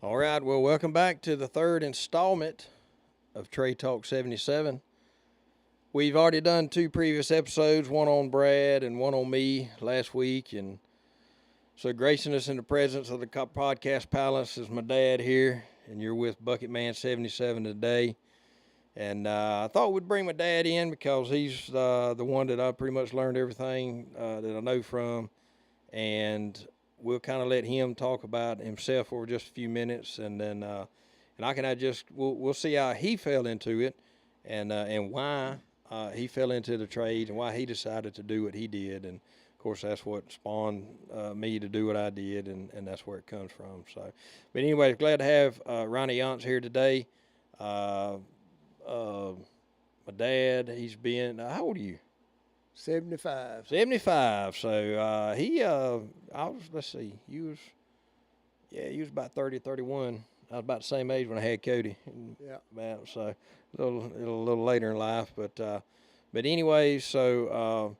All right, well, welcome back to the third installment of Trade Talk 77. We've already done two previous episodes, one on Brad and one on me last week. And so, gracing us in the presence of the podcast palace is my dad here, and you're with Bucketman77 today. And I thought we'd bring my dad in because he's the one that I pretty much learned everything that I know from. And we'll kind of let him talk about himself for just a few minutes, and then we'll see how he fell into it, and why he fell into the trade and why he decided to do what he did, and of course that's what spawned me to do what I did, and that's where it comes from. So, but anyway, glad to have Ronnie Yance here today. My dad, he's been how old are you? 75. 75. So let's see, you was about 30, 31. I was about the same age when I had Cody. Yeah. So a little later in life, but anyway, so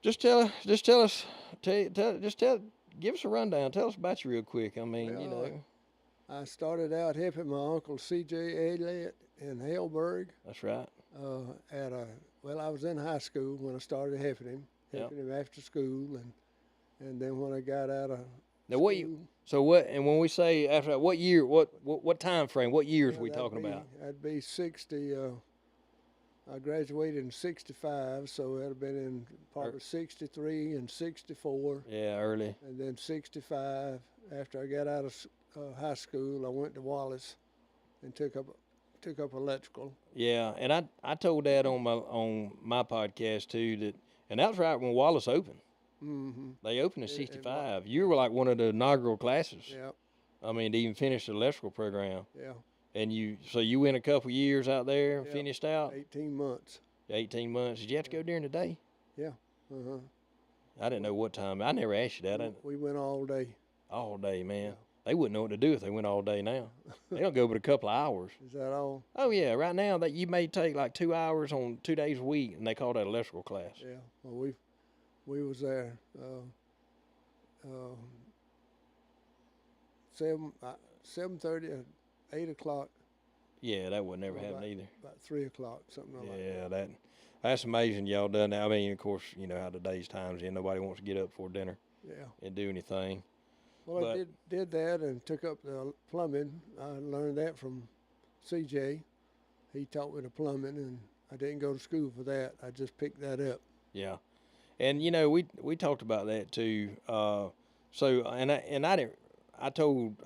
just give us a rundown. Tell us about you real quick. I mean, Well, I started out helping my uncle C.J. Elliott in Hellberg. That's right. I was in high school when I started helping him after school, and then when I got out of now, school, when we say after that, what year, what time frame, what years are we talking about? That'd be 60. I graduated in 65, so that'd have been in probably 63 and 64. Yeah, early. And then 65, after I got out of high school, I went to Wallace and took up electrical. Yeah, and I told Dad on my podcast too and that was right when Wallace opened. Mm-hmm. They opened in '65. You were like one of the inaugural classes. Yeah. I mean, to even finish the electrical program. Yeah. And you went a couple years out there and finished out. 18 months. 18 months. Did you have to go during the day? Yeah. Uh-huh. I didn't know what time. I never asked you that. We went all day. All day, man. Yeah. They wouldn't know what to do if they went all day now. They don't go but a couple of hours. Is that all? Oh yeah, right now that you may take like 2 hours on 2 days a week, and they call that electrical class. Yeah. Well, we was there 7:30 or 8 o'clock. Yeah, that would never happen either. About 3 o'clock, something like that. Yeah, that's amazing y'all done that. I mean, of course, you know how today's times in. Nobody wants to get up for dinner. Yeah. And do anything. Well, I did that and took up the plumbing. I learned that from CJ. He taught me the plumbing, and I didn't go to school for that. I just picked that up. Yeah, and you know we talked about that too. I told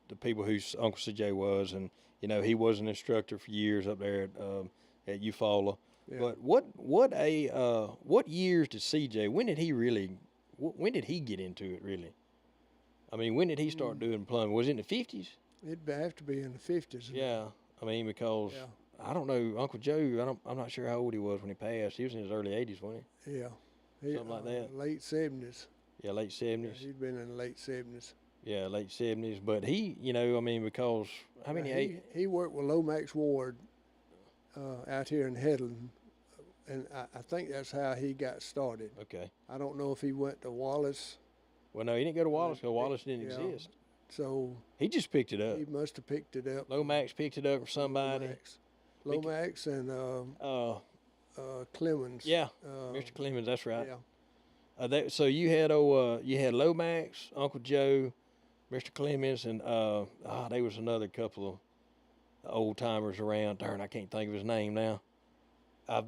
the people who Uncle CJ was, and you know he was an instructor for years up there at Eufaula. Yeah. But what years did CJ? When did he get into it really? I mean, when did he start doing plumbing? Was it in the 50s? It'd have to be in the 50s. Yeah, I mean because I don't know Uncle Joe. I'm not sure how old he was when he passed. He was in his early 80s, wasn't he? Yeah. Something like that. Late 70s. Yeah, late 70s. Yeah, he'd been in the late 70s. Yeah, late 70s. But he, you know, I mean, because how many? He worked with Lomax Ward out here in Headland, and I think that's how he got started. Okay. I don't know if he went to Wallace. Well, no, he didn't go to Wallace because Wallace didn't exist. So he just picked it up. He must have picked it up. Lomax picked it up from somebody. Lomax and Clemens. Yeah, Mr. Clemens, that's right. Yeah. So you had Lomax, Uncle Joe, Mr. Clemens, and there was another couple of old timers around. Darn, I can't think of his name now. I've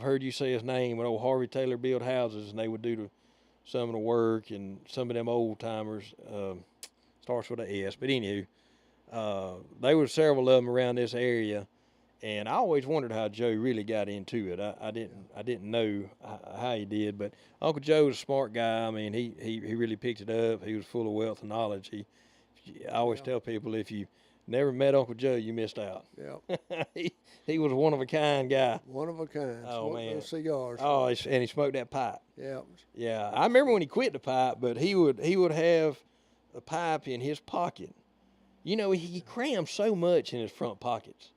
heard you say his name when old Harvey Taylor built houses, and they would do some of the work, and some of them old timers starts with an S. But anywho, there were several of them around this area, and I always wondered how Joe really got into it. I didn't know how he did, but Uncle Joe was a smart guy. I mean, he really picked it up. He was full of wealth and knowledge. I always tell people, if you never met Uncle Joe, you missed out. Yeah. he was a one of a kind guy. One of a kind. Oh, smoked man. Those cigars. Oh, and he smoked that pipe. Yeah. Yeah. I remember when he quit the pipe, but he would have a pipe in his pocket. You know, he crammed so much in his front pockets.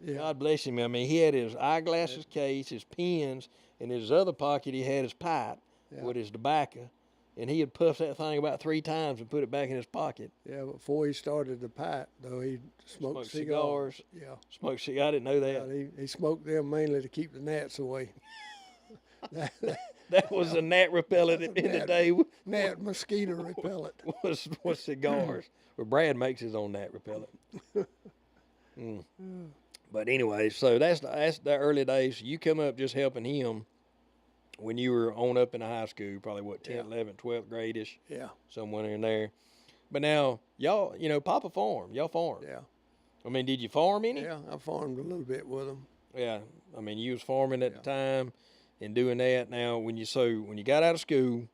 Yeah. God bless him. I mean, he had his eyeglasses case, his pens, and in his other pocket he had his pipe with his tobacco. and he had puffed that thing about 3 times and put it back in his pocket. Yeah, before he started the pipe, though, he smoked cigars. Yeah. Smoked cigars. I didn't know that. Yeah, he smoked them mainly to keep the gnats away. That was a gnat repellent in the day. Gnat mosquito repellent. was cigars. Well, Brad makes his own gnat repellent. But anyway, so that's the early days. You come up just helping him when you were on up in the high school, probably what, 10th, 11th, 12th grade-ish? Yeah. Somewhere in there. But now, y'all, Papa farmed. Y'all farmed. Yeah. I mean, did you farm any? Yeah, I farmed a little bit with him. Yeah. I mean, you was farming at the time and doing that. Now, when you got out of school,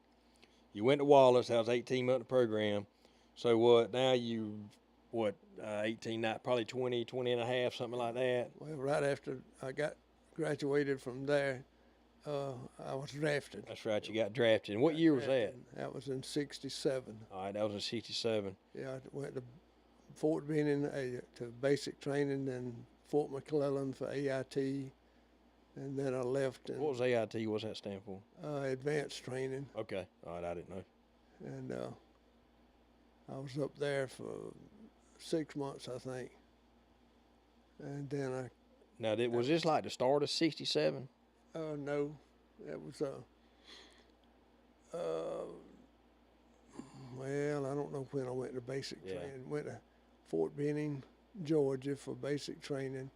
you went to Wallace. That was 18-month program. So what, now 18, not probably 20 and a half, something like that? Well, right after I graduated from there, I was drafted. That's right, you got drafted. And what year was that? That was in '67. All right, that was in '67. Yeah, I went to Fort Benning to basic training, and Fort McClellan for AIT, and then I left. What was AIT? What's that stand for? Advanced training. Okay, all right, I didn't know. And I was up there for 6 months, I think. And then Now, was this like the start of '67? No, that was well, I don't know when I went to basic training. Went to Fort Benning, Georgia for basic training.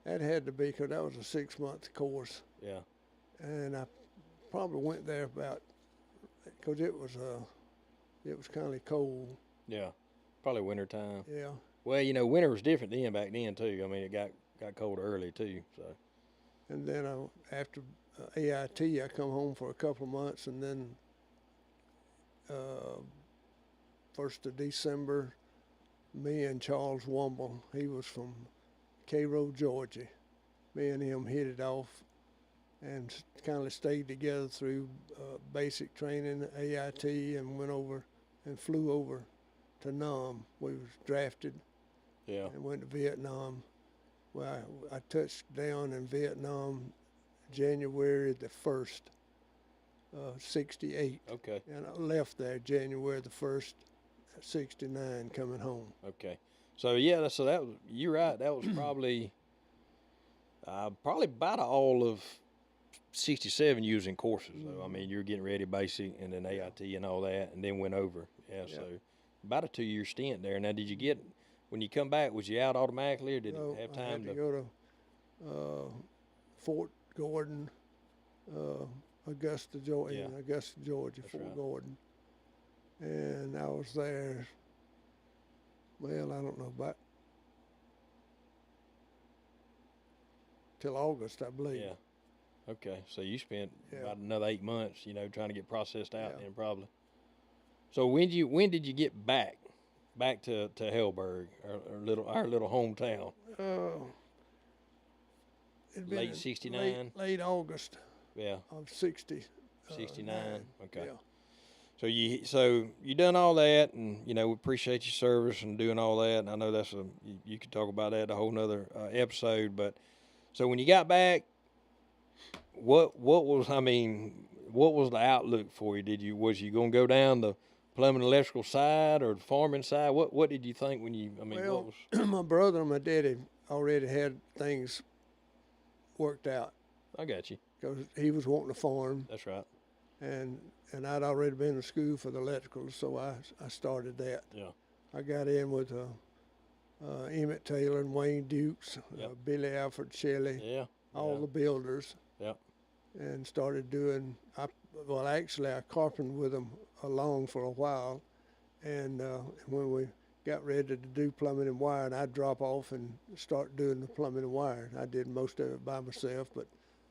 That had to be because that was a 6-month course. Yeah. And I probably went there because it was kind of cold. Yeah, probably winter time. Yeah. Well, winter was different back then too. I mean, it got cold early too. So. And then after AIT, I come home for a couple of months, and then 1st of December, me and Charles Womble, he was from Cairo, Georgia. Me and him hit it off and kind of stayed together through basic training, AIT, and went over and flew over to Nam. We was drafted and went to Vietnam. Well, I touched down in Vietnam January the 1st, '68. Okay. And I left there January the 1st, '69, coming home. Okay. So that was, you're right. That was probably about all of '67 using courses. Though I mean, you're getting ready basic and then AIT and all that, and then went over. Yeah. So about a 2-year stint there. Now, did you get? When you come back, was you out automatically, or did you have time I had to go to Fort Gordon, Augusta, Georgia. Yeah. In Augusta, Georgia, That's Fort right. Gordon. And I was there, well, I don't know, about till August, I believe. Yeah. Okay. So you spent Yeah. about another 8 months, trying to get processed out, Yeah. then probably. So when did you get back to Hellberg, our little hometown? It'd been Late in '69? Late August Yeah. of 60. 69. Okay. Yeah. So you done all that, and we appreciate your service and doing all that. And I know that's you could talk about that a whole nother episode. But so when you got back, what was the outlook for you? Was you gonna go down the plumbing and electrical side or the farming side? What did you think when you? Well, what was? my brother and my daddy already had things worked out I got you. because he was wanting to farm, That's right. and I'd already been to school for the electrical, so I started that. Yeah. I got in with Emmett Taylor and Wayne Dukes, Yep. Billy Alfred Shelley, Yeah. all the builders. Yep. And started doing, actually I carpentered with them along for a while. And when we got ready to do plumbing and wiring, I'd drop off and start doing the plumbing and wiring. I did most of it by myself, but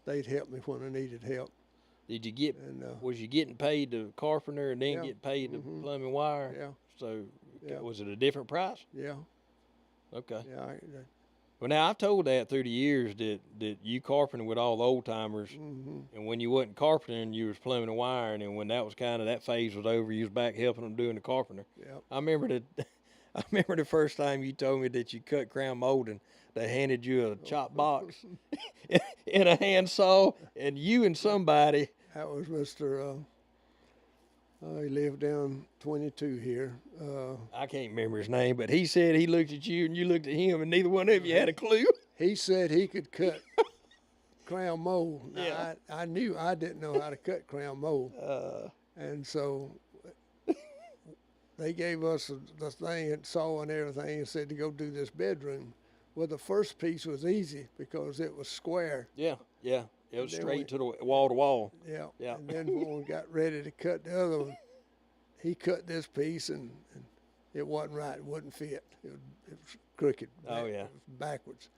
they'd help me when I needed help. Did you get? And Was you getting paid to carpenter and then Yeah. get paid to Mhm. plumbing wire? yeah, So Yeah. was it a different price? yeah, Okay. yeah. Well, now I've told that through the years that you carpented with all the old timers, Mm-hmm. and when you wasn't carpenting, you was plumbing and wiring, and when that was that phase was over, you was back helping them doing the carpenter. Yep. I remember I remember the first time you told me that you cut crown molding. They handed you a chop box and a handsaw, and you and somebody. That was Mr. He lived down 22 here. I can't remember his name, but he said he looked at you and you looked at him, and neither one of you had a clue. He said he could cut crown mold. Now, Yeah. I knew I didn't know how to cut crown mold. And so they gave us the thing and saw and everything and said to go do this bedroom. Well, the first piece was easy because it was square. Yeah, yeah. It was Then straight we- to the wall to wall. Yeah. Yeah. And then when we got ready to cut the other one, he cut this piece and it wasn't right. It wouldn't fit. It was crooked. Oh, yeah. It was backwards.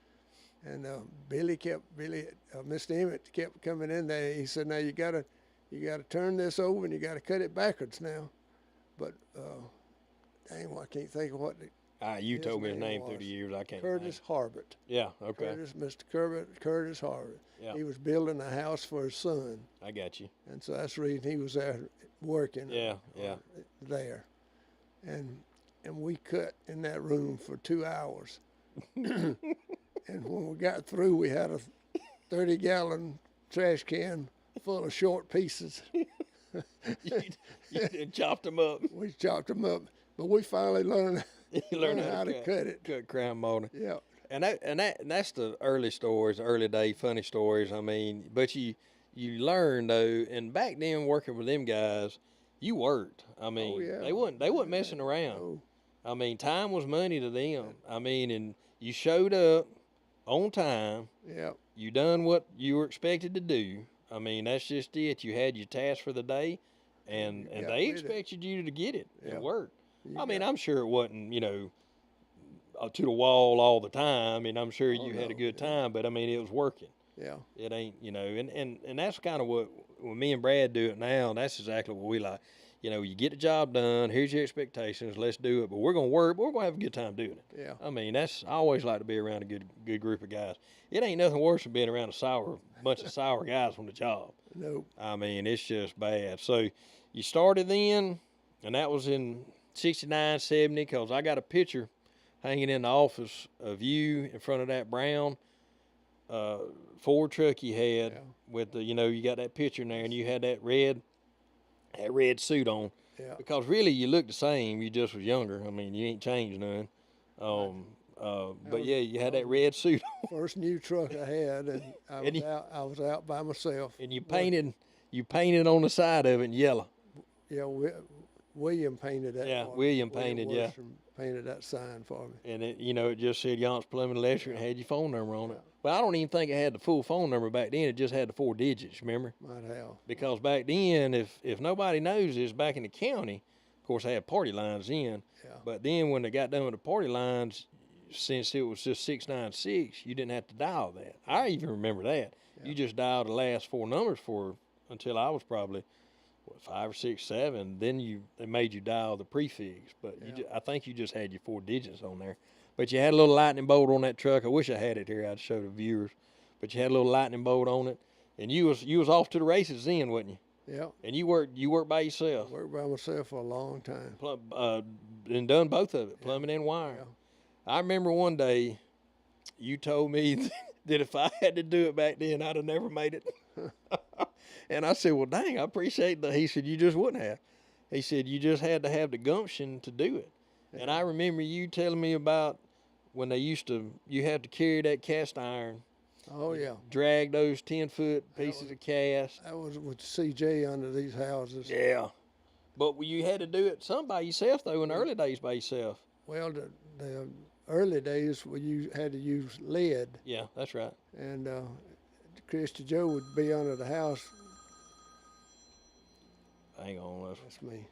And Mr. Emmett kept coming in there. He said, "Now you gotta turn this over and you gotta cut it backwards now." But dang, well, I can't think of what You his told me his name name through was. the years. I can't. Curtis Harbert. Yeah. Okay. Mr. Curtis Harbert. Yeah. He was building a house for his son, I got you. and so that's the reason he was there working. Yeah. Yeah. There, and we cut in that room for 2 hours. And when we got through, we had a 30-gallon trash can full of short pieces. You chopped them up. We chopped them up, but we finally learned You learned how to cut it. Cut crown molding. Yeah, And that's the early stories, early day funny stories. I mean, but you learn though, and back then working with them guys, you worked. I mean, yeah. they wasn't messing around. no, I mean, time was money to them. I mean, and you showed up on time. yeah, You done what you were expected to do. I mean, that's just it. You had your task for the day, and got they with it. expected you to get it Yeah. and work. You I mean, got- I'm sure it wasn't, to the wall all the time, and I'm sure Oh, you had a no, good yeah. time, but I mean, it was working. yeah, It ain't, and that's kind of what, when me and Brad do it now, that's exactly what we like. You get the job done, here's your expectations, let's do it, but we're going to work, but we're going to have a good time doing it. yeah. I mean, I always like to be around a good group of guys. It ain't nothing worse than being around a bunch of sour guys on the job. Nope. I mean, it's just bad. So you started then, and that was in 69, 70, because I got a picture hanging in the office of you in front of that brown Ford truck you had Yeah. with the, you got that picture in there, and you had that red suit on. Yeah. Because really, you look the same. You just was younger. I mean, you ain't changed none. But was- yeah, you had that red suit on, First new truck I had, and And I was out by myself. and you painted on the side of it in yellow. Yeah, William painted that. Yeah, for me. William painted, yeah. Worstrom painted that sign for me. And it just said Yance Plumbing and Electric and had your phone number on it. Well, I don't even think it had the full phone number back then. It just had the 4 digits, remember? Might have. Because back then, if nobody knows this, back in the county, of course, they had party lines then. Yeah. But then when they got done with the party lines, since it was just 696, you didn't have to dial that. I even remember that. Yeah. You just dialed the last 4 numbers until I was probably 5 or 6, 7. Then they made you dial the prefix. But Yeah. I think you just had your 4 digits on there. But you had a little lightning bolt on that truck. I wish I had it here. I'd show the viewers. But you had a little lightning bolt on it, and you was off to the races then, wasn't you? Yeah. And you worked by yourself. Worked by myself for a long time. And done both of it, plumbing and wiring. Yeah. I remember one day you told me that if I had to do it back then, I'd have never made it. And I said, well, dang, I appreciate that. He said, you just wouldn't have. He said, you just had to have the gumption to do it. And I remember you telling me about when you had to carry that cast iron, Oh yeah. drag those 10-foot pieces of cast. That was with CJ under these houses. Yeah. But you had to do it some by yourself, though, in the early days by yourself. Well, the early days you had to use lead, Yeah, that's right. and Christy Joe would be under the house. Hang on, let's That's me.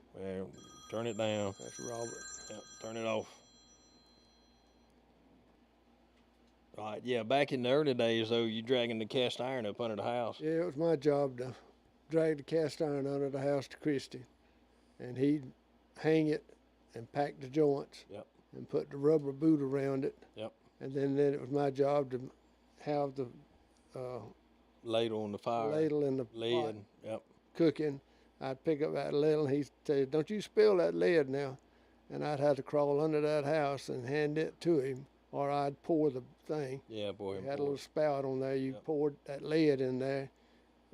turn it down. That's Robert. Yep, turn it off. All right, yeah, back in the early days, though, you dragging the cast iron up under the house. Yeah, it was my job to drag the cast iron under the house to Christy, and he'd hang it and pack the joints. Yep. And put the rubber boot around it. Yep. And then it was my job to have the Ladle on the fire. ladle in the pot Lead. Yep. cooking. I'd pick up that ladle, and he'd say, "Don't you spill that lead now." And I'd have to crawl under that house and hand it to him, or I'd pour the thing. Yeah, boy. It had a little spout on there. You Yep. poured that lead in there,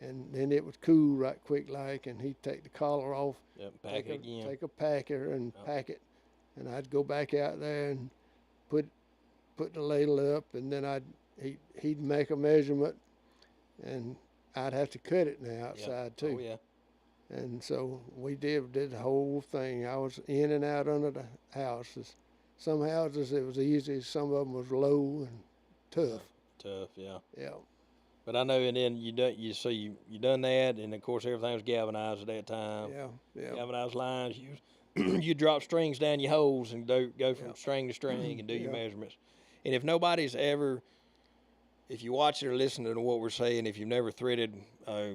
and then it would cool right quick like, and he'd take the collar off, Yep, pack it again. take a packer and pack it, and I'd go back out there and put the ladle up, and then he'd make a measurement, and I'd have to cut it on the outside too. Oh yeah. And so we did the whole thing. I was in and out under the houses. Some houses it was easy, some of them was low and tough. Tough, yeah. Yeah. But I know, and then you done that, and of course everything was galvanized at that time. Yeah. Galvanized lines. You drop strings down your holes and go from string to string and do your measurements. And if nobody's ever, if you watch it or listen to what we're saying, if you've never threaded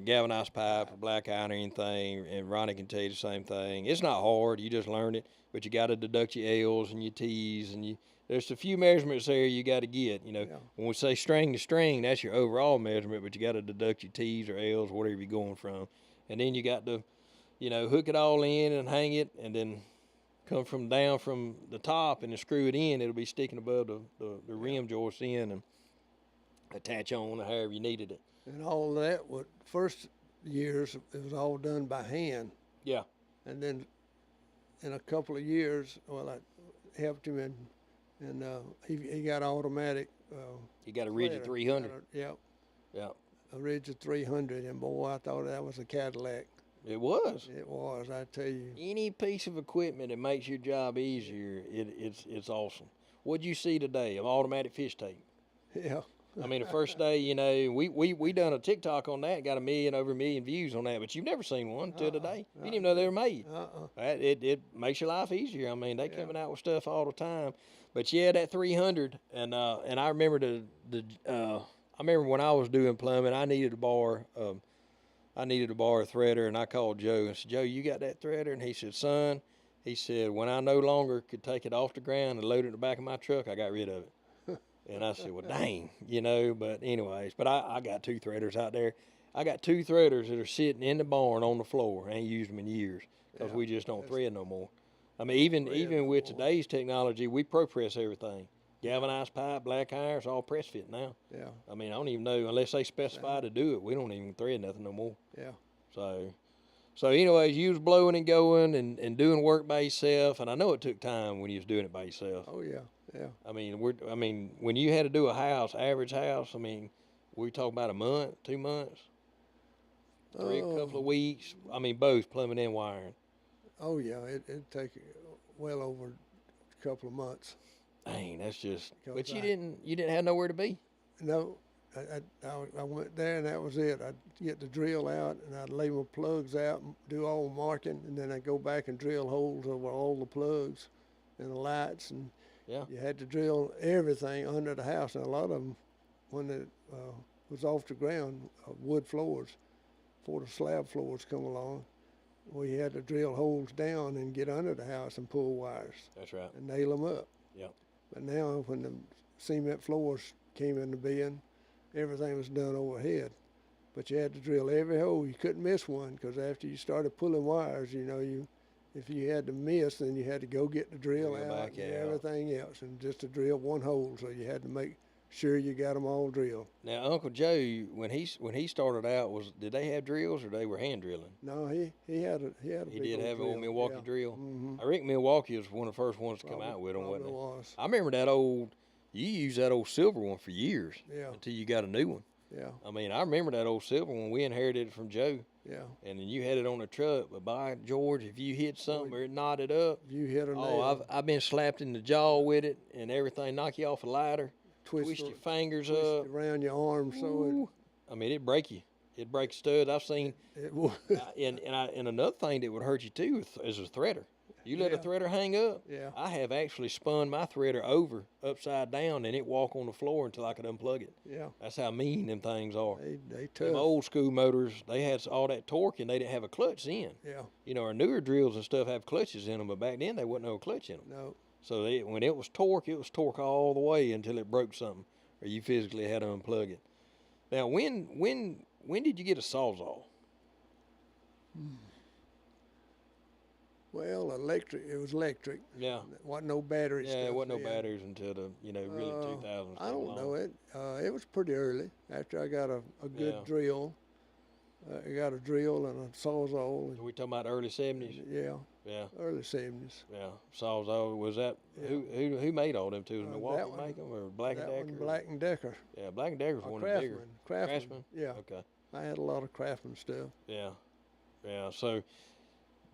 galvanized pipe or black iron or anything, and Ronnie can tell you the same thing, it's not hard. You just learn it, but you got to deduct your L's and your T's, and there's a few measurements there you got to get. When we say string to string, that's your overall measurement, but you got to deduct your T's or L's, whatever you're going from, and then you got to, hook it all in and hang it, and then come from down from the top and then screw it in. It'll be sticking above the rim joist in and attach on however you needed it. And all that, first years, it was all done by hand. Yeah. And then in a couple of years, I helped him, and he got automatic. He got a rigid 300. Yeah. A rigid 300, and boy, I thought that was a Cadillac. It was. It was, I tell you. Any piece of equipment that makes your job easier, it's awesome. What'd you see today? An automatic fish tape. Yeah. I mean, the first day, we done a TikTok on that, got over a million views on that, but you've never seen one till today. You didn't even know they were made. It makes your life easier. I mean, they coming out with stuff all the time. But yeah, that 300, and I remember I remember when I was doing plumbing, I needed to borrow a threader, and I called Joe and said, Joe, you got that threader? And he said, son, when I no longer could take it off the ground and load it in the back of my truck, I got rid of it. And I said, well, dang, but anyways, I got two threaders out there. I got two threaders that are sitting in the barn on the floor. I ain't used them in years because we just don't thread no more. I mean, even with today's technology, we pro press everything. Galvanized pipe, black iron, it's all press fit now. Yeah. I mean, I don't even know, unless they specify to do it, we don't even thread nothing no more. Yeah. So anyways, you was blowing and going and doing work by yourself, and I know it took time when you was doing it by yourself. Oh yeah. Yeah. I mean, when you had to do a average house, I mean, we talk about a month, 2 months, a couple of weeks. I mean, both plumbing and wiring. Oh yeah, it'd take well over a couple of months. Dang, that's just. But you didn't have nowhere to be. No, I went there and that was it. I'd get the drill out and I'd lay my plugs out and do all the marking, and then I'd go back and drill holes over all the plugs and the lights, and you had to drill everything under the house. And a lot of them, when it was off the ground, wood floors, before the slab floors come along, we had to drill holes down and get under the house and pull wires. That's right. And nail them up. Yeah. But now when the cement floors came into being, everything was done overhead. But you had to drill every hole. You couldn't miss one, because after you started pulling wires, if you had to miss, then you had to go get the drill out and everything else, and just to drill one hole. So you had to make sure you got them all drilled. Now, Uncle Joe, when he started out, did they have drills or they were hand drilling? No, he had a He did have an old Milwaukee drill. Mm-hmm. I reckon Milwaukee was one of the first ones to come out with them, wasn't it? Was. I remember you used that old silver one for years. Yeah. Until you got a new one. Yeah. I mean, I remember that old silver one. We inherited it from Joe. Yeah. And then you had it on the truck, but by George, if you hit something or it knotted up, you hit a nail. I've been slapped in the jaw with it and everything. Knock you off a ladder, twist your fingers up around your arm. I mean, it'd break you. It'd break studs. I've seen. It would. And another thing that would hurt you too is a threader. You let a threader hang up. Yeah. I have actually spun my threader over upside down and it walk on the floor until I could unplug it. Yeah. That's how mean them things are. They tough. Them old school motors, they had all that torque and they didn't have a clutch in. Yeah. Our newer drills and stuff have clutches in them, but back then they wasn't no clutch in them. No. So when it was torque all the way until it broke something, or you physically had to unplug it. Now, when did you get a Sawzall? Well, electric. It was electric. Yeah. There wasn't no battery stuff. Yeah, there wasn't no batteries until the really 2000s. I don't know it. It was pretty early after I got a good drill. I got a drill and a sawzall. We talking about early 70s? Yeah, Yeah. early 70s. Yeah. Sawzall, was that, Yeah. who made all them two? Was Milwaukee That one- make them, or Black & That Decker? one, Black and Decker. Yeah, Black & Decker's Or one of the bigger. Craftsman. Yeah, Okay. I had a lot of Craftsman stuff. Yeah. Yeah. So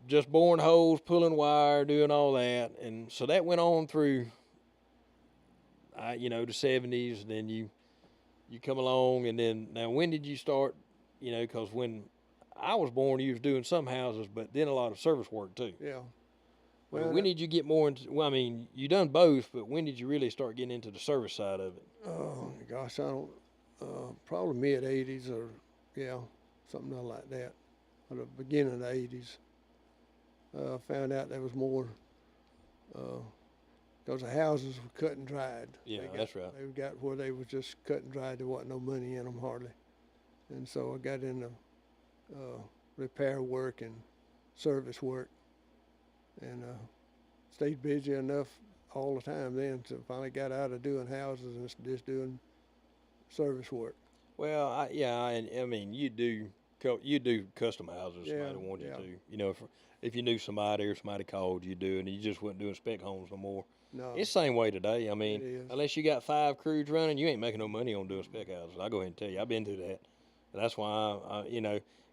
just boring holes, pulling wire, doing all that. And so that went on through, the 70s. And then you come along, and then, now when did you start, because when I was born, you was doing some houses, but then a lot of service work too. Yeah. Well, when did you get more into, well, I mean, you done both, but when did you really start getting into the service side of it? Oh gosh, I don't. Probably mid '80s, or yeah, something like that. At the beginning of the '80s, found out there was more. Because the houses were cut and dried. Yeah, that's right. They got where they was just cut and dried. There wasn't no money in them hardly, and so I got into repair work and service work, and stayed busy enough all the time then to finally got out of doing houses and just doing service work. Well, and I mean, you do custom houses if Yeah, somebody wanted yeah. you to. If you knew somebody or somebody called you, do it, and you just wasn't doing spec homes no more. No, It's the same way today. I it mean, is. unless you got 5 crews running, you ain't making no money on doing spec houses. I'll go ahead and tell you, I've been through that. And that's why,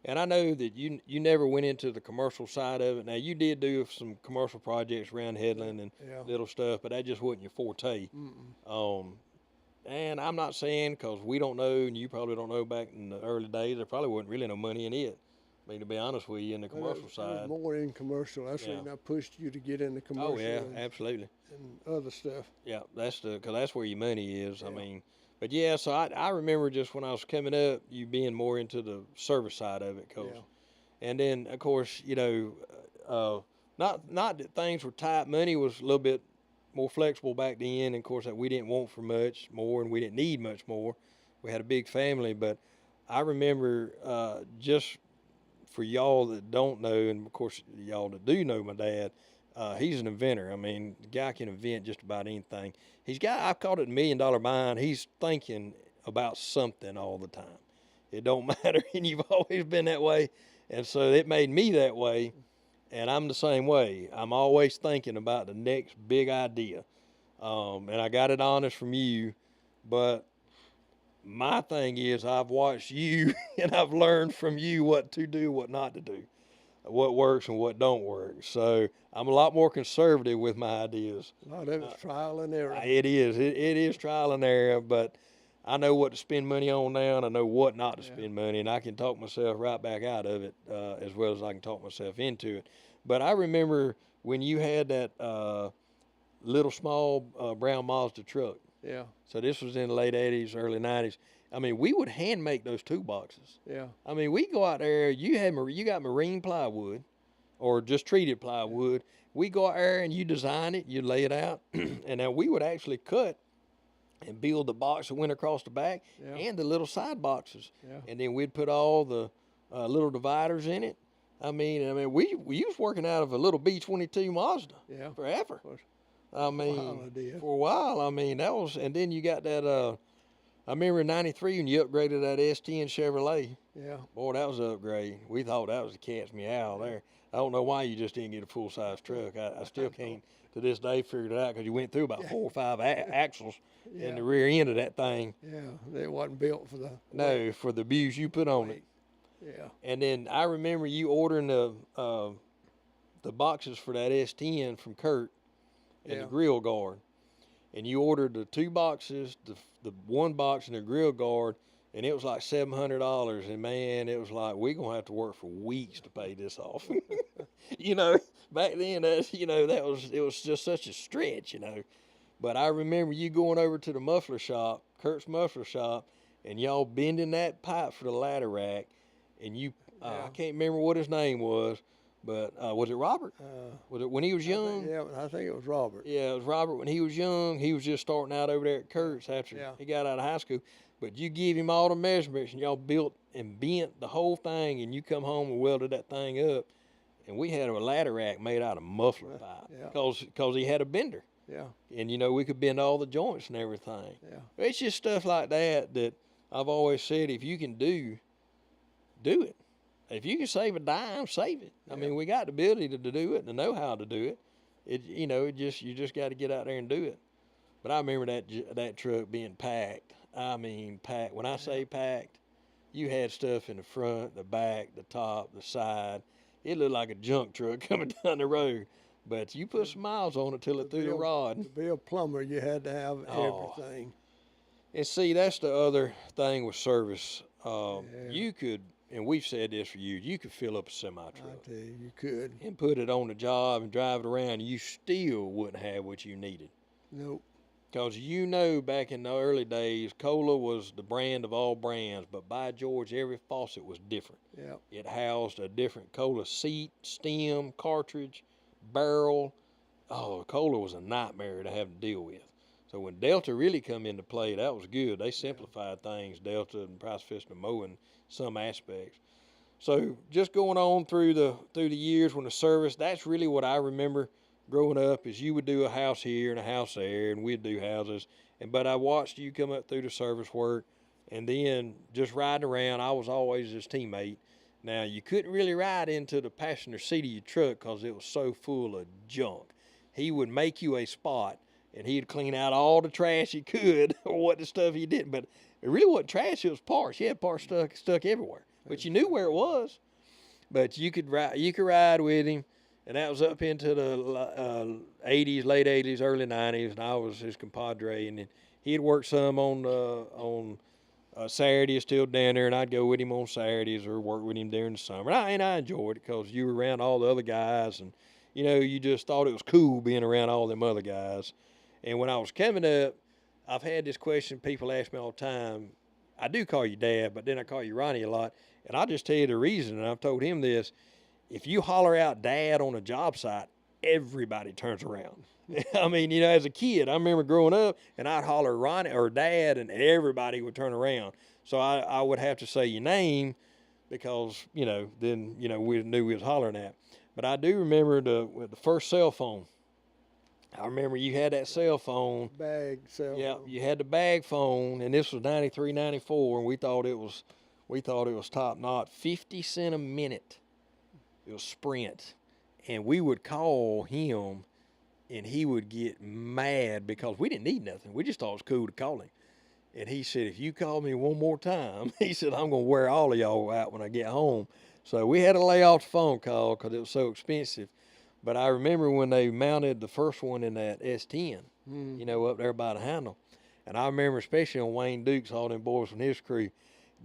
and I know that you never went into the commercial side of it. Now, you did do some commercial projects around Headland and Yeah. little stuff, but that just wasn't your forte. Mm-mm. And I'm not saying, because we don't know, and you probably don't know, back in the early days, there probably wasn't really no money in it. I mean, to be honest with you, in the Well, commercial there side. was more in commercial. That's the Yeah. reason I pushed you to get into commercial. Oh, yeah, and, absolutely. and other stuff. Yeah, because that's where your money is. I Yeah. mean, but yeah, so I remember just when I was coming up, you being more into the service side of it, Yeah. and then of course, not that things were tight. Money was a little bit more flexible back then, and of course that we didn't want for much more, and we didn't need much more. We had a big family, but I remember just for y'all that don't know, and of course y'all that do know my dad, he's an inventor. I mean, the guy can invent just about anything. I've called it $1 million mind. He's thinking about something all the time. It don't matter, and you've always been that way. And so it made me that way, and I'm the same way. I'm always thinking about the next big idea. And I got it honest from you, but my thing is I've watched you and I've learned from you what to do, what not to do, what works and what don't work. So I'm a lot more conservative with my ideas. A lot of it's trial and error. It is trial and error, but I know what to spend money on now, and I know what not to spend money, and I can talk myself right back out of it as well as I can talk myself into it. But I remember when you had that little small brown Mazda truck. Yeah. So this was in the late 80s, early 90s. I mean, we would hand make those toolboxes. Yeah. I mean, we go out there, you got marine plywood or just treated plywood. We go out there and you design it, you lay it out, and now we would actually cut and build the box that went across the back and the little side boxes. Yeah. And then we'd put all the little dividers in it. I mean, we was working out of a little B-22 Mazda forever. I mean, for a while, I mean, that was, and then you got that, I remember in 93 when you upgraded that S10 Chevrolet. Yeah. Boy, that was an upgrade. We thought that was the cat's meow there. I don't know why you just didn't get a full-size truck. I still can't, to this day, figure it out, because you went through about 4 or 5 axles in the rear end of that thing. Yeah, it wasn't built for the... No, for the abuse you put on it. Yeah. And then I remember you ordering the boxes for that S10 from Kurt and the grill guard. And you ordered the 2 boxes, the 1 box and the grill guard, and it was like $700. And man, it was like, we're going to have to work for weeks to pay this off. Back then, it was just such a stretch, But I remember you going over to the muffler shop, Kurt's muffler shop, and y'all bending that pipe for the ladder rack. And you, I can't remember what his name was, but was it Robert? Was it when he was young? I think it was Robert. Yeah, it was Robert when he was young. He was just starting out over there at Kurt's after he got out of high school. But you give him all the measurements, and y'all built and bent the whole thing, and you come home and welded that thing up. And we had a ladder rack made out of muffler pipe because he had a bender. Yeah. And, we could bend all the joints and everything. Yeah. It's just stuff like that I've always said, if you can do it. if you can save a dime, save it. I mean, we got the ability to do it and to know how to do it. You just got to get out there and do it. But I remember that truck being packed. I mean, packed. When I say packed, you had stuff in the front, the back, the top, the side. It looked like a junk truck coming down the road. But you put some miles on it till it threw the rod. To be a plumber, you had to have everything. And see, that's the other thing with service. You could, and we've said this for you could fill up a semi-truck. I tell you, you could. And put it on the job and drive it around, and you still wouldn't have what you needed. Nope. Because back in the early days, Cola was the brand of all brands, but by George, every faucet was different. Yep. It housed a different Cola seat, stem, cartridge, barrel. Oh, Cola was a nightmare to have to deal with. So when Delta really come into play, that was good. They simplified things, Delta and Price Fist and Moe in some aspects. So just going on through the years when the service, that's really what I remember growing up, is you would do a house here and a house there, and we'd do houses. But I watched you come up through the service work, and then just riding around, I was always his teammate. Now, you couldn't really ride into the passenger seat of your truck because it was so full of junk. He would make you a spot, and he'd clean out all the trash he could, or what the stuff he didn't. But it really wasn't trash, it was parts. He had parts stuck everywhere. But you knew where it was. But you could ride with him. And that was up into the 80s, late 80s, early 90s, and I was his compadre. And he'd work some on Saturdays till down there, and I'd go with him on Saturdays or work with him during the summer. And I enjoyed it because you were around all the other guys, and, you just thought it was cool being around all them other guys. And when I was coming up, I've had this question people ask me all the time. I do call you Dad, but then I call you Ronnie a lot. And I'll just tell you the reason, and I've told him this. If you holler out Dad on a job site, everybody turns around. I mean, as a kid, I remember growing up, and I'd holler Ronnie or Dad, and everybody would turn around. So I would have to say your name because, then, we knew we was hollering at. But I do remember the first cell phone. I remember you had that cell phone. Bag cell phone. Yeah, you had the bag phone, and this was 93, 94, and we thought it was top notch. 50 cents a minute. It was Sprint, and we would call him, and he would get mad because we didn't need nothing. We just thought it was cool to call him. And he said, if you call me one more time, he said, I'm going to wear all of y'all out when I get home. So we had to lay off the phone call because it was so expensive. But I remember when they mounted the first one in that S10, up there by the handle. And I remember especially on Wayne Dukes, all them boys from his crew,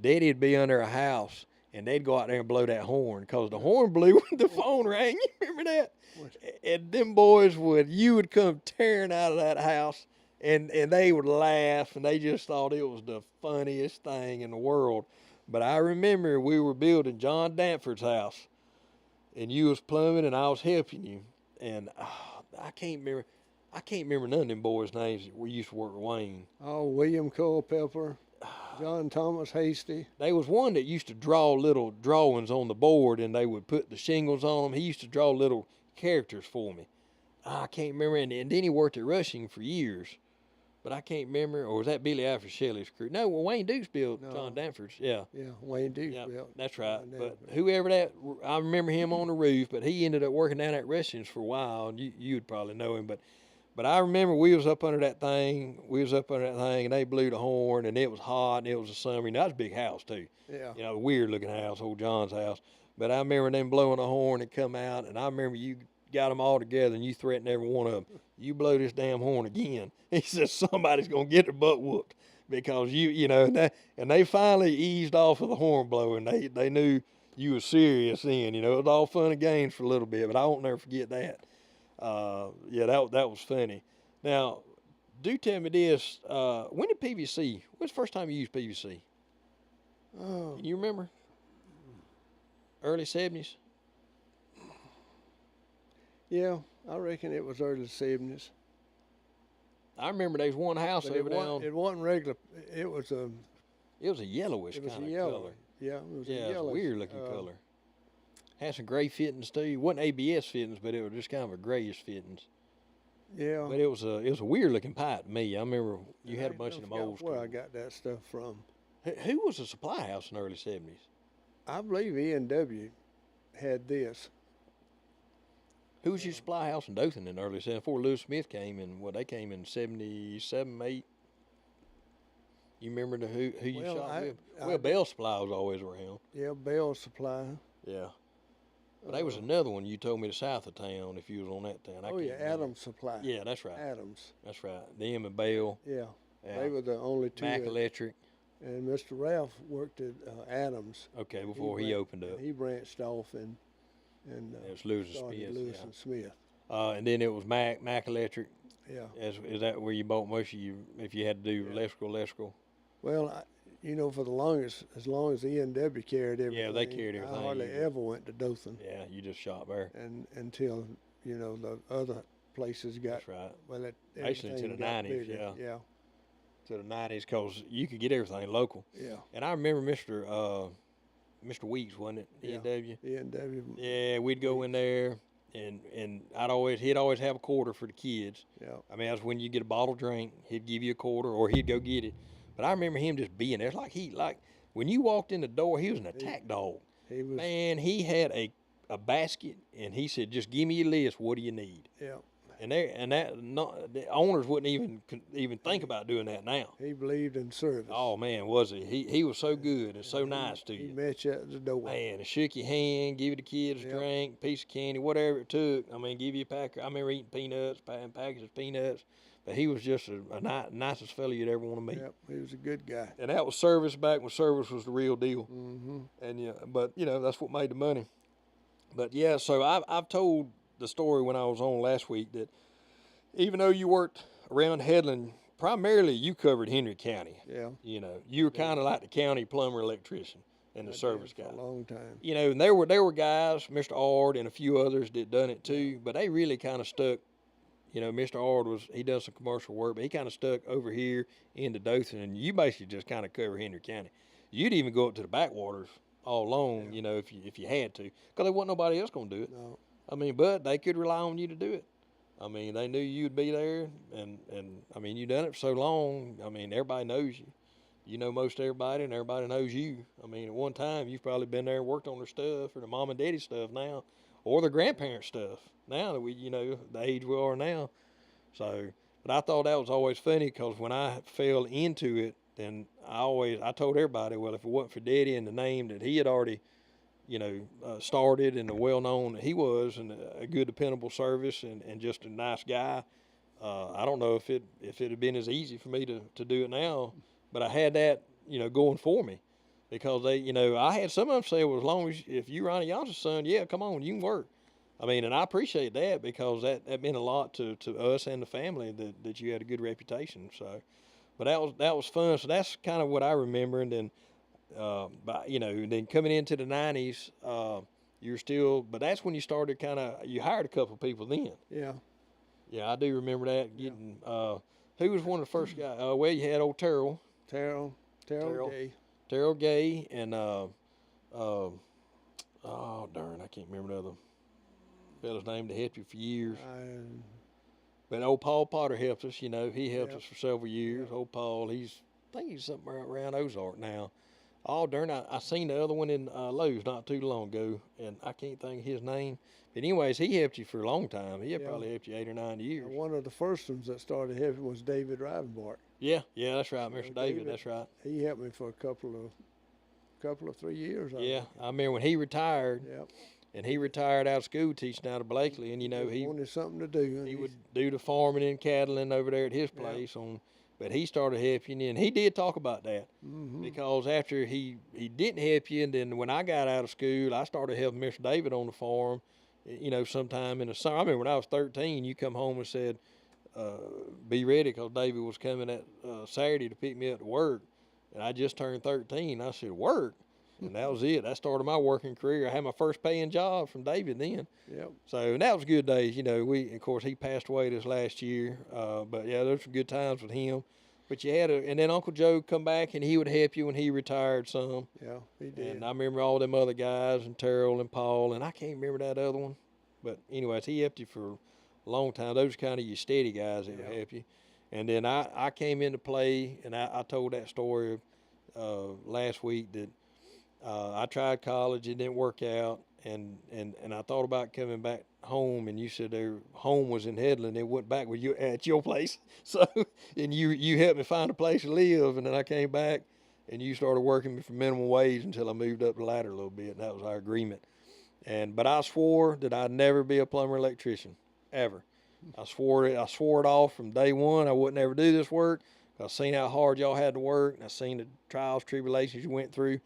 Daddy'd be under a house, and they'd go out there and blow that horn because the horn blew when the phone rang. You remember that? And them boys you would come tearing out of that house, and they would laugh, and they just thought it was the funniest thing in the world. But I remember we were building John Danford's house, and you was plumbing, and I was helping you. And I can't remember none of them boys' names. We used to work with Wayne. Oh, William Culpepper. John Thomas Hasty. There was one that used to draw little drawings on the board, and they would put the shingles on them. He used to draw little characters for me. I can't remember. And then he worked at Rushing for years, but I can't remember. Or was that Billy Alfred Shelley's crew? No, well, Wayne Dukes built John Danford's. Yeah. Yeah, Wayne Dukes built. That's right. But whoever I remember him on the roof, but he ended up working down at Rushing's for a while, and you'd probably know him. But I remember we was up under that thing. And they blew the horn, and it was hot, and it was a summer. And that was a big house, too. Yeah. A weird-looking house, old John's house. But I remember them blowing the horn and come out, and I remember you got them all together, and you threatened every one of them. You blow this damn horn again. He says somebody's going to get their butt whooped because and they finally eased off of the horn blowing. They knew you was serious then. It was all fun and games for a little bit, but I won't never forget that. That was funny. Now, do tell me this. When did PVC? When's the first time you used PVC? Oh. Can you remember? Early 70s? Yeah, I reckon it was early 70s. I remember there was one house over down. It wasn't regular. It was a yellowish kind of color. Yeah, it was a yellowish. It was a weird looking color. Had some gray fittings too. It wasn't ABS fittings, but it was just kind of a grayish fittings. Yeah. But it was a weird looking pipe to me. I remember you had a bunch of them old. Where I got that stuff from. Who was the supply house in the early 70s? I believe E&W had this. Who was your supply house in Dothan in the early 70s before Lewis Smith came in? They came in 77, 8. You remember who you shot with? Well, Bell Supply was always around. Yeah, Bell Supply. Yeah. But there was another one you told me the south of town if you was on that town. Adams Supply. Yeah, that's right. Adams. That's right. Them and Bell. Yeah. They were the only two. Mac Electric. And Mr. Ralph worked at Adams. Okay, before he opened up. He branched off and it was Lewis and Smith. Lewis and Smith. And then it was Mac Electric. Yeah. Is that where you bought most of if you had to do electrical? Well, for the longest, as long as E&W carried everything. Yeah, they carried everything. I hardly ever went to Dothan. Yeah, you just shot there. And until the other places got. That's right. Well, actually to the 90s. Bigger. Yeah. To the 90s, because you could get everything local. Yeah. And I remember Mr. Weeks, wasn't it? E&W. E&W. Yeah, we'd go in there. And he'd always have a quarter for the kids. Yeah. I mean, that's when you get a bottle drink, he'd give you a quarter, or he'd go get it. But I remember him just being there. It's like when you walked in the door, he was an attack dog. Man, he had a basket, and he said, "Just give me your list. What do you need?" Yeah. And the owners wouldn't even think about doing that now. He believed in service. Oh man, was he? He was so good and so nice to you. He met you at the door. Man, and shook your hand, give the kids a drink, piece of candy, whatever it took. I mean, give you a pack. I remember eating peanuts, packets of peanuts. But he was just a nicest fellow you'd ever want to meet. Yep, he was a good guy. And that was service back when service was the real deal. Mm-hmm. And but that's what made the money. But yeah, so I've told the story when I was on last week that even though you worked around Headland, primarily you covered Henry County. Yeah. You were kind of like the county plumber, electrician, and the service guy. For a long time. And there were guys, Mr. Ard and a few others that done it too, but they really kind of stuck. Mr. Ard he done some commercial work, but he kind of stuck over here into Dothan, and you basically just kind of cover Henry County. You'd even go up to the backwaters all alone, if you had to, because there wasn't nobody else going to do it. No. I mean, but they could rely on you to do it. I mean, they knew you'd be there, and I mean, you done it for so long. I mean, everybody knows you. You know most everybody, and everybody knows you. I mean, at one time, you've probably been there and worked on their stuff, or the mom and daddy stuff now, or their grandparents' stuff. Now that we, the age we are now. So, but I thought that was always funny, because when I fell into it, then I told everybody, well, if it wasn't for Daddy and the name that he had already, started, and the well-known that he was, and a good, dependable service, and just a nice guy, I don't know if it had been as easy for me to do it now, but I had that, going for me, because they, I had some of them say, well, as long as if you Ronnie Yance's son, yeah, come on, you can work. I mean, and I appreciate that, because that meant a lot to us and the family that you had a good reputation. So, but that was fun. So that's kind of what I remember. And then, then coming into the 90s, you're still, but that's when you started you hired a couple of people then. Yeah. Yeah, I do remember that. Getting, who was one of the first guys? Well, you had old Terrell Gay. Terrell Gay, and oh darn, I can't remember the other fella's name that helped you for years. But old Paul Potter helped us. He helped us for several years. Old Paul, I think he's something around Ozark now. Oh darn, I seen the other one in Lowe's not too long ago, and I can't think of his name. But anyways, he helped you for a long time. He probably helped you 8 or 9 years. And one of the first ones that started helping was David Rivenbark. Yeah, that's right, Mr. David, that's right. He helped me for a couple of 3 years. I remember when he retired. Yep. And he retired out of school teaching out of Blakely, and he wanted something to do. He would do the farming and cattling over there at his place but he started helping you, and he did talk about that, because after he didn't help you, and then when I got out of school, I started helping Mr. David on the farm, sometime in the summer. I remember when I was 13, you come home and said, be ready, because David was coming at Saturday to pick me up to work, and I just turned 13. I said, work? And that was it. That started my working career. I had my first paying job from David then. Yep. So, and that was good days. Of course, he passed away this last year. But yeah, those were good times with him. But you had and then Uncle Joe come back, and he would help you when he retired some. Yeah, he did. And I remember all them other guys, and Terrell and Paul, and I can't remember that other one. But anyways, he helped you for a long time. Those are kind of your steady guys that would help you. And then I came into play, and I told that story last week that I tried college, it didn't work out, and I thought about coming back home, and you said their home was in Headland. It went back with you at your place, so and you helped me find a place to live, and then I came back, and you started working me for minimum wage until I moved up the ladder a little bit, and that was our agreement. But I swore that I'd never be a plumber electrician, ever. I swore it off from day one. I wouldn't ever do this work. I seen how hard y'all had to work, and I seen the trials, tribulations you went through.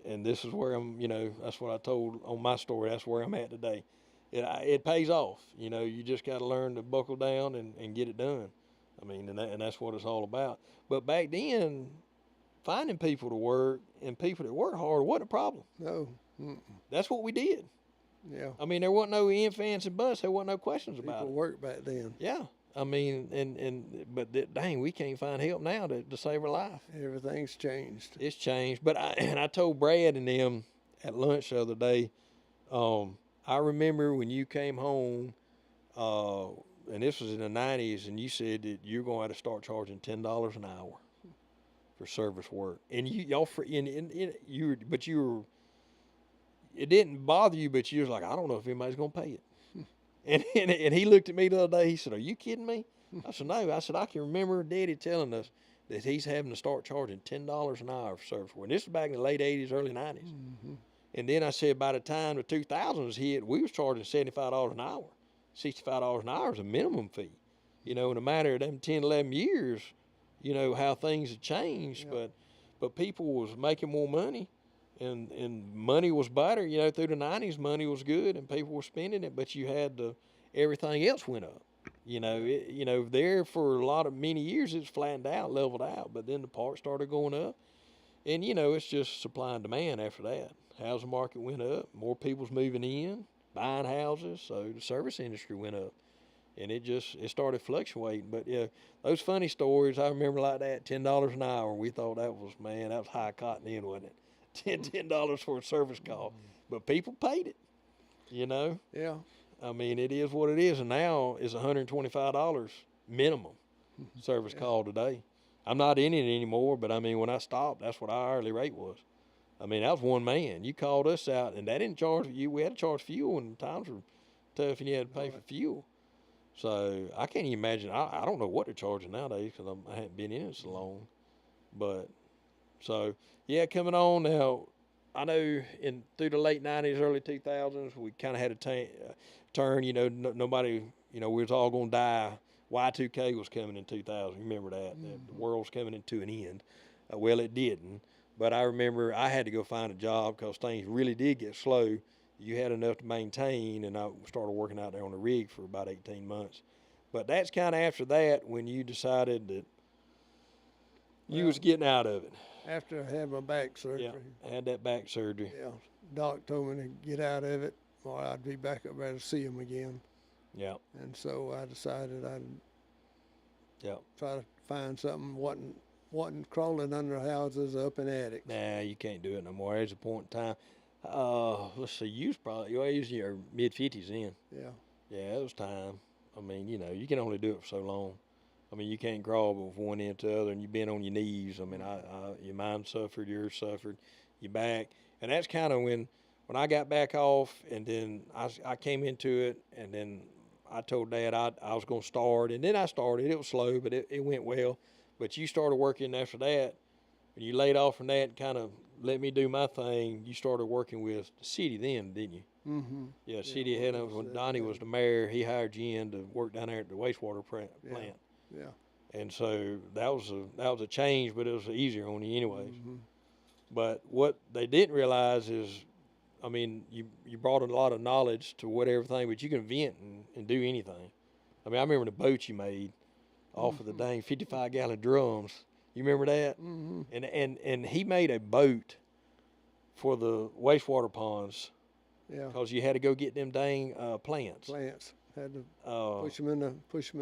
And this is where I'm, that's what I told on my story. That's where I'm at today. It pays off. You just got to learn to buckle down and get it done. I mean, and that's what it's all about. But back then, finding people to work and people that work hard wasn't a problem. No. That's what we did. Yeah. I mean, there wasn't no ifs, ands, and buts. There wasn't no questions about it. People worked back then. Yeah. I mean, but dang, we can't find help now to save our life. Everything's changed. It's changed. But I told Brad and them at lunch the other day, I remember when you came home, and this was in the 90s, and you said that you're going to have to start charging $10 an hour for service work. And it didn't bother you, but you was like, I don't know if anybody's going to pay it. And he looked at me the other day. He said, "Are you kidding me?" I said, "No." I said, "I can remember Daddy telling us that he's having to start charging $10 an hour for service work." And this was back in the late 80s, early 90s. Mm-hmm. And then I said by the time the 2000s hit, we was charging $75 an hour. $65 an hour is a minimum fee. In a matter of them 10, 11 years, how things have changed. Yeah. But people was making more money. And money was better, through the 90s, money was good and people were spending it, but you had everything else went up. There for many years it's flattened out, leveled out, but then the parts started going up. And, it's just supply and demand after that. Housing market went up, more people's moving in, buying houses, so the service industry went up. And it started fluctuating. But, yeah, those funny stories, I remember like that, $10 an hour, we thought that was high cotton in, wasn't it? $10 for a service call, but people paid it, Yeah. I mean, it is what it is, and now it's $125 minimum service call today. I'm not in it anymore, but I mean, when I stopped, that's what our hourly rate was. I mean, that was one man. You called us out, and that didn't charge you. We had to charge fuel, and times were tough, and you had to pay for fuel. So I can't even imagine. I don't know what they're charging nowadays because I haven't been in it so long, but. So, yeah, coming on now, I know through the late 90s, early 2000s, we kind of had a turn, nobody, we was all going to die. Y2K was coming in 2000. You remember that? Mm-hmm. The world's coming into an end. Well, it didn't. But I remember I had to go find a job because things really did get slow. You had enough to maintain, and I started working out there on the rig for about 18 months. But that's kind of after that when you decided that you was getting out of it. After I had my back surgery. Yeah, I had that back surgery. Yeah. Doc told me to get out of it or I'd be back up there to see him again. Yeah. And so I decided I'd try to find something wasn't crawling under houses up in attics. Nah, you can't do it no more. There's a point in time. Let's see, you was in your mid-50s then. Yeah. Yeah, it was time. I mean, you can only do it for so long. I mean, you can't crawl from one end to the other, and you've been on your knees. I mean, your mind suffered, yours suffered, your back. And that's kind of when I got back off, and then I came into it, and then I told Dad I was going to start. And then I started. It was slow, but it went well. But you started working after that. When you laid off from that and kind of let me do my thing, you started working with the city then, didn't you? Mm-hmm. Yeah, the city had when Donnie was the mayor, he hired you in to work down there at the wastewater plant. Yeah. And so that was a change, but it was easier on you anyways. Mm-hmm. But what they didn't realize is, I mean, you brought a lot of knowledge to everything, but you can vent and do anything. I mean, I remember the boat you made off of the dang 55-gallon drums. You remember that? Mm-hmm. And he made a boat for the wastewater ponds. Yeah. Because you had to go get them dang plants. Had to push them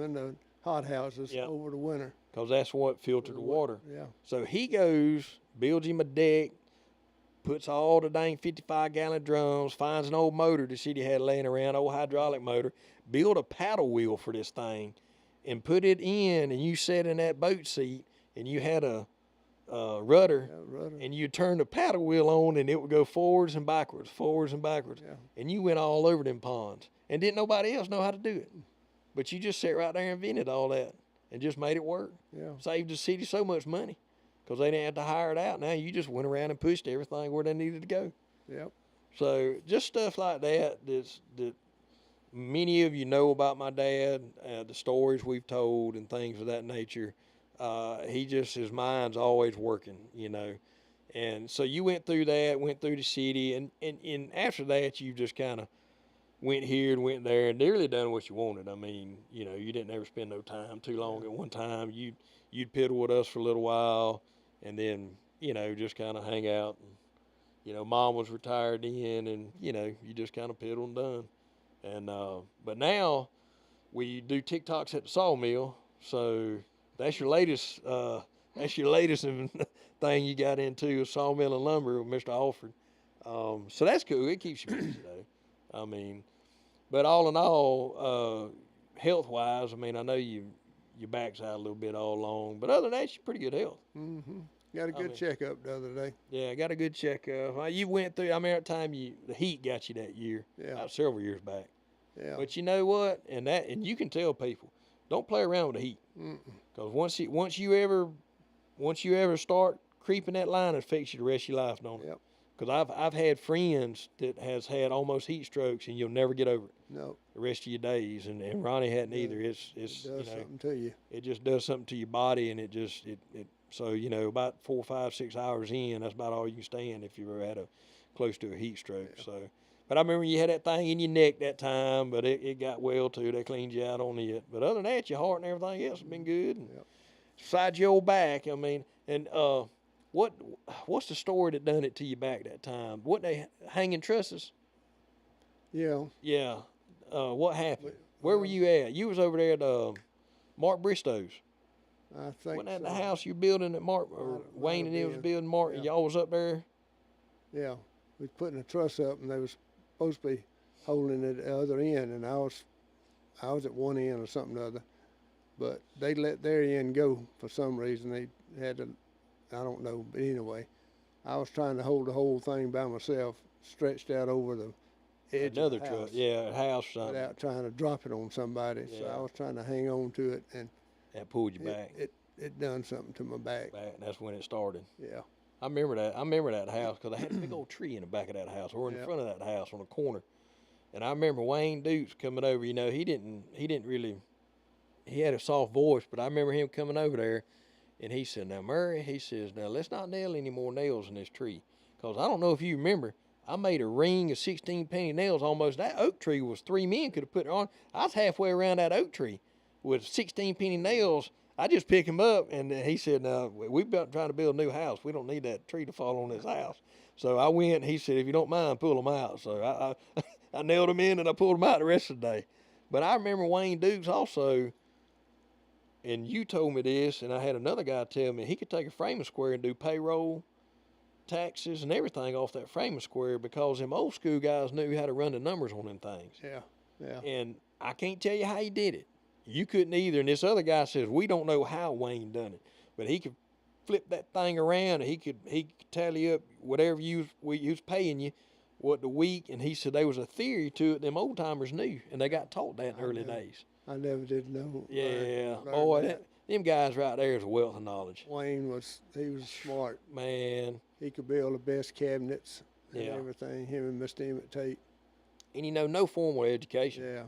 in the hot houses over the winter. Because that's what filtered the water. Yeah. So he goes, builds him a deck, puts all the dang 55-gallon drums, finds an old motor the city had laying around, old hydraulic motor, build a paddle wheel for this thing, and put it in, and you sat in that boat seat, and you had a rudder, rudder. and you turn the paddle wheel on, and it would go forwards and backwards, Yeah. and you went all over them ponds, and didn't nobody else know how to do it, but you just sat right there and invented all that, and just made it work. Yeah. Saved the city so much money, because they didn't have to hire it out. Now you just went around and pushed everything where they needed to go. Yep. So just stuff like that that many of you know about my dad, the stories we've told and things of that nature. His mind's always working, you know. And so you went through the city, and after that, you just kind of went here and went there and nearly done what you wanted. I mean, you know, you didn't ever spend no time too long at one time. You'd piddle with us for a little while, and then, you know, just kind of hang out. And, you know, Mom was retired then, and, you know, you just kind of piddle and done. And but now we do TikToks at the sawmill, so that's your latest thing you got into, is sawmill and lumber with Mr. Alford. So that's cool. It keeps you busy though. I mean, but all in all, health wise, I mean, I know your back's out a little bit all along, but other than that, you're pretty good health. Mm-hmm. Got a good checkup the other day. Yeah, got a good checkup. Well, you went through. I mean, at the time the heat got you that year. Yeah. Several years back. Yeah. But you know what? And you can tell people, don't play around with the heat, because once you ever start creeping that line, it affects you the rest of your life, don't it? Yep. Because I've had friends that has had almost heat strokes, and you'll never get over it. No. The rest of your days, and Ronnie hadn't either. It does something to you. It just does something to your body, and it so, you know, about 4, 5, 6 hours in, that's about all you can stand if you ever had close to a heat stroke. Yeah. So, but I remember you had that thing in your neck that time, but it got well too. They cleaned you out on it. But other than that, your heart and everything else has been good. And besides your old back, I mean, and what's the story that done it to your back that time? What, they hanging trusses? Yeah. Yeah. What happened? Where were you at? You was over there at Mark Bristow's. I think Wasn't that so. the house you building at Mark, or Wayne and them was building Mark, and y'all was up there? Yeah, we was putting a truss up, and they was supposed to be holding it at the other end, and I was at one end or something or other, but they let their end go for some reason. They had to, I don't know, but anyway, I was trying to hold the whole thing by myself, stretched out over the edge Another of the house, truck, yeah, a house or something. without trying to drop it on somebody. Yeah. So I was trying to hang on to it, and That pulled you back. It done something to my back. And that's when it started. Yeah. I remember that house, because I had a big old tree in the back of that house, or in front of that house on the corner. And I remember Wayne Dukes coming over. You know, he had a soft voice, but I remember him coming over there, and he said, "Now, Murray," he says, "now let's not nail any more nails in this tree, because I don't know if you remember, I made a ring of 16 penny nails almost. That oak tree was 3 men could have put it on. I was halfway around that oak tree with 16 penny nails. I just pick him up," and he said, "Now, we've been trying to build a new house. We don't need that tree to fall on this house." So I went, and he said, "If you don't mind, pull them out." So I nailed them in, and I pulled them out the rest of the day. But I remember Wayne Dukes also, and you told me this, and I had another guy tell me he could take a framing square and do payroll, taxes, and everything off that framing square, because them old school guys knew how to run the numbers on them things. Yeah, yeah. And I can't tell you how he did it. You couldn't either. And this other guy says, we don't know how Wayne done it, but he could flip that thing around, and he could tally up whatever we was paying you, what the week. And he said there was a theory to it them old timers knew, and they got taught that in the early days. I never did know. Yeah, learned boy, them guys right there is a wealth of knowledge. Wayne was smart. Man. He could build the best cabinets and everything. Him and Mr. Emmett Tate. And you know, no formal education. Yeah.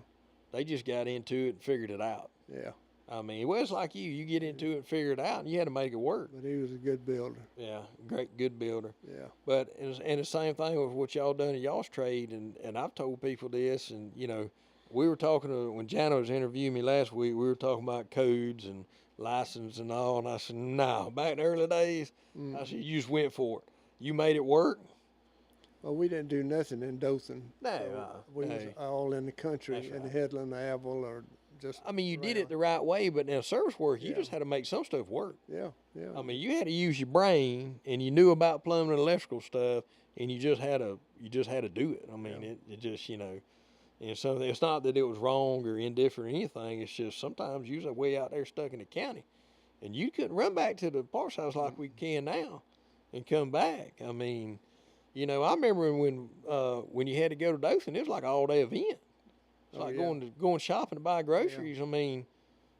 They just got into it and figured it out. Yeah. I mean, it was like you get into it and figure it out, and you had to make it work. But he was a good builder. Yeah, good builder. Yeah. But, and the same thing with what y'all done in y'all's trade, and I've told people this, and, you know, we were talking when Jana was interviewing me last week, we were talking about codes and license and all, and I said, no, back in the early days, I said, you just went for it. You made it work. Well, we didn't do nothing in Dothan. No, we was all in the country, in Headland, Avil, or just. I mean, you did it the right way, but now service work, you just had to make some stuff work. Yeah, yeah. I mean, you had to use your brain, and you knew about plumbing and electrical stuff, and you just had to do it. I mean, it just, you know, and so it's not that it was wrong or indifferent or anything. It's just sometimes you're way out there stuck in the county, and you couldn't run back to the parts house like we can now and come back. I mean, you know, I remember when you had to go to Dothan, it was like an all-day event. It's like going shopping to buy groceries. I mean,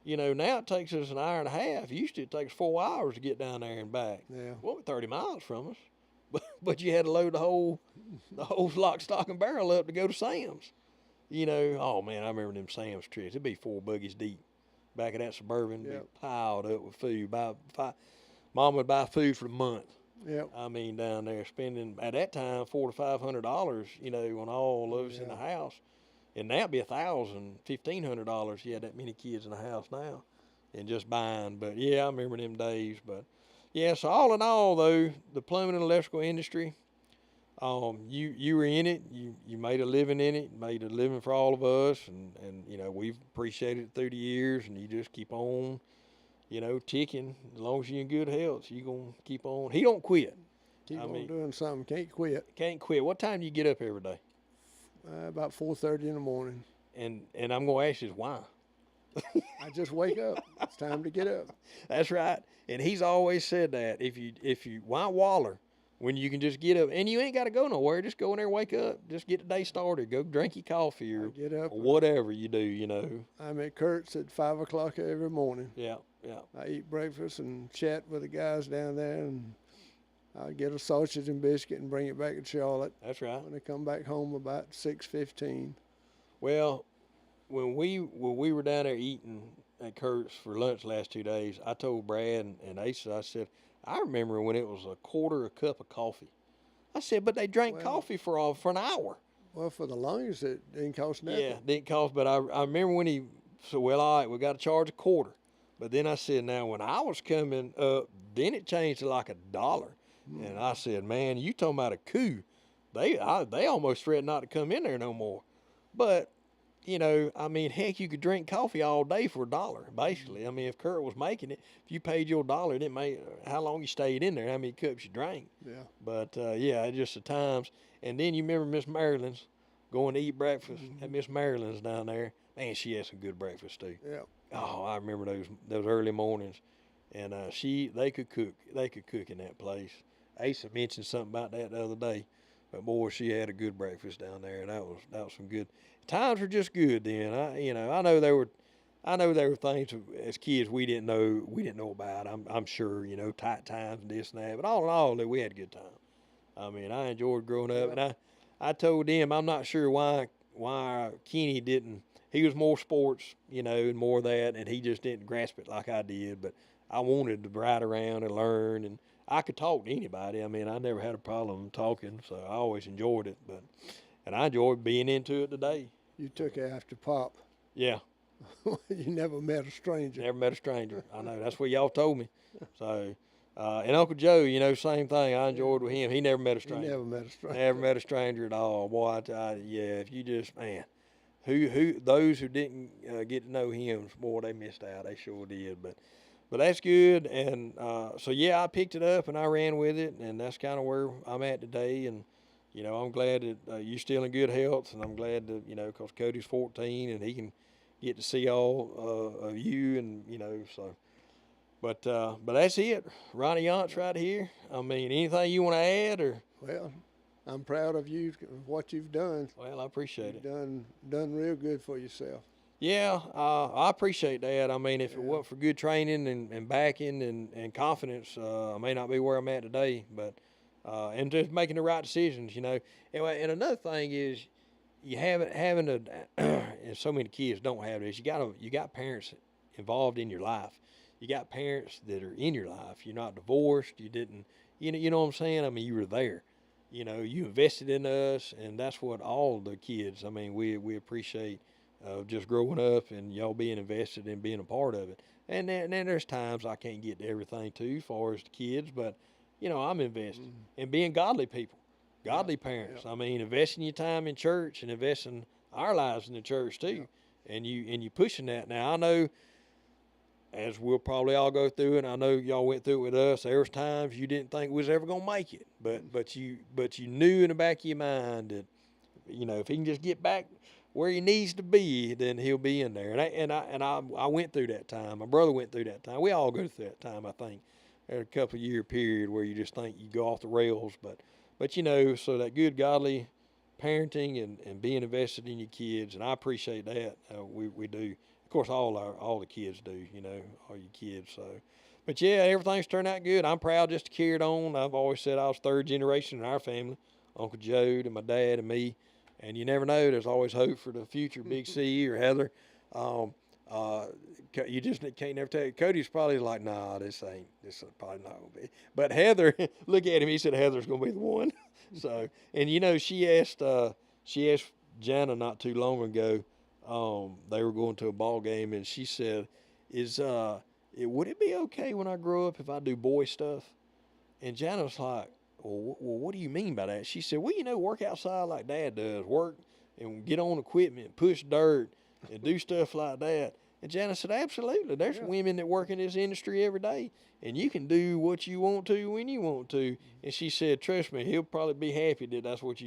you know, now it takes us an hour and a half. Used to, it takes 4 hours to get down there and back. Yeah. Well, 30 miles from us, but you had to load the whole lock, stock, and barrel up to go to Sam's. You know, oh man, I remember them Sam's trips. It'd be 4 buggies deep back at that Suburban, be piled up with food. Mom would buy food for the month. Yep. I mean, down there spending at that time $400 to $500. You know, on all of us in the house. And that'd be $1,000, $1,500. You had that many kids in the house now, and just buying. But yeah, I remember them days. But yeah, so all in all, though, the plumbing and electrical industry, you were in it. You made a living in it. Made a living for all of us, and you know we've appreciated it through the years. And you just keep on, you know, ticking. As long as you're in good health, you gonna keep on. He don't quit. Keep on doing something. Can't quit. Can't quit. What time do you get up every day? About 4:30 in the morning. And I'm gonna ask you why. I just wake up. It's time to get up. That's right. And he's always said that if you why waller when you can just get up, and you ain't got to go nowhere. Just go in there, wake up, just get the day started. Go drink your coffee or get up, or whatever you do. You know. I'm at Kurt's at 5 o'clock every morning. Yeah. I eat breakfast and chat with the guys down there, and I get a sausage and biscuit and bring it back to Charlotte. That's right. When I come back home about 6:15. Well, when we were down there eating at Kurt's for lunch last 2 days, I told Brad and Asa, I said, I remember when it was a cup of coffee. I said, but they drank coffee for an hour. Well, for the longest, it didn't cost nothing. Yeah, didn't cost, but I remember when he said, well, all right, we got to charge a quarter. But then I said, now, when I was coming up, then it changed to like $1. And I said, man, you talking about a coup. They almost threatened not to come in there no more. But, you know, I mean, heck, you could drink coffee all day for $1, basically. I mean, if Kurt was making it, if you paid your $1, it didn't matter how long you stayed in there, how many cups you drank. Yeah. But, yeah, just the times. And then you remember Miss Maryland's going to eat breakfast at Miss Maryland's down there. Man, she had some good breakfast, too. Yeah. Oh, I remember those early mornings. And they could cook. They could cook in that place. Asa mentioned something about that the other day, but boy, she had a good breakfast down there, and that was some good times. Were just good then. I know there were things as kids we didn't know about. I'm sure, you know, tight times and this and that, but all in all, we had a good time. I mean, I enjoyed growing up, and I told them I'm not sure why Kenny didn't. He was more sports, you know, and more of that, and he just didn't grasp it like I did. But I wanted to ride around and learn, and I could talk to anybody. I mean, I never had a problem talking, so I always enjoyed it. And I enjoyed being into it today. You took after Pop. Yeah. You never met a stranger. Never met a stranger. I know. That's what y'all told me. So, and Uncle Joe, you know, same thing. I enjoyed with him. He never met a stranger. He never met a stranger. Never met a stranger at all. Boy, if you just, man, those who didn't get to know him, boy, they missed out. They sure did. But that's good, and so yeah, I picked it up and I ran with it, and that's kind of where I'm at today. And you know, I'm glad that you're still in good health, and I'm glad that, you know, because Cody's 14 and he can get to see all of you, and you know, so. But that's it, Ronnie Yance right here. I mean, anything you want to add or? Well, I'm proud of you, what you've done. Well, I appreciate it. Done real good for yourself. Yeah, I appreciate that. I mean, if it wasn't for good training and backing and confidence, I may not be where I'm at today. But and just making the right decisions, you know. Anyway, and another thing is, you having and so many kids don't have this. You got parents involved in your life. You got parents that are in your life. You're not divorced. You didn't, you know what I'm saying? I mean, you were there. You know, you invested in us, and that's what all the kids. I mean, we appreciate. Just growing up and y'all being invested in being a part of it. And then there's times I can't get to everything too, as far as the kids, but, you know, I'm invested in being godly people, godly parents. I mean, investing your time in church and investing our lives in the church too. And you pushing that. Now, I know, as we'll probably all go through, and I know y'all went through it with us, there was times you didn't think we was ever going to make it, but you knew in the back of your mind that, you know, if he can just get back where he needs to be, then he'll be in there. I went through that time. My brother went through that time. We all go through that time, I think. There's a couple of year period where you just think you go off the rails, but you know, so that good godly parenting and being invested in your kids, and I appreciate that. We do. Of course, all the kids do. You know, all your kids. So, but yeah, everything's turned out good. I'm proud just to carry it on. I've always said I was third generation in our family. Uncle Joe and my dad and me. And you never know. There's always hope for the future, Big C or Heather. You just can't never tell. Cody's probably like, nah, this is probably not going to be. But Heather, look at him. He said Heather's going to be the one. So, and you know, she asked Jana not too long ago. They were going to a ball game, and she said, would it be okay when I grow up if I do boy stuff? And Jana was like, well, what do you mean by that? She said, well, you know, work outside like Dad does, work and get on equipment, push dirt, and do stuff like that. And Jana said, absolutely. There's women that work in this industry every day, and you can do what you want to when you want to. And she said, trust me, he'll probably be happy that that's what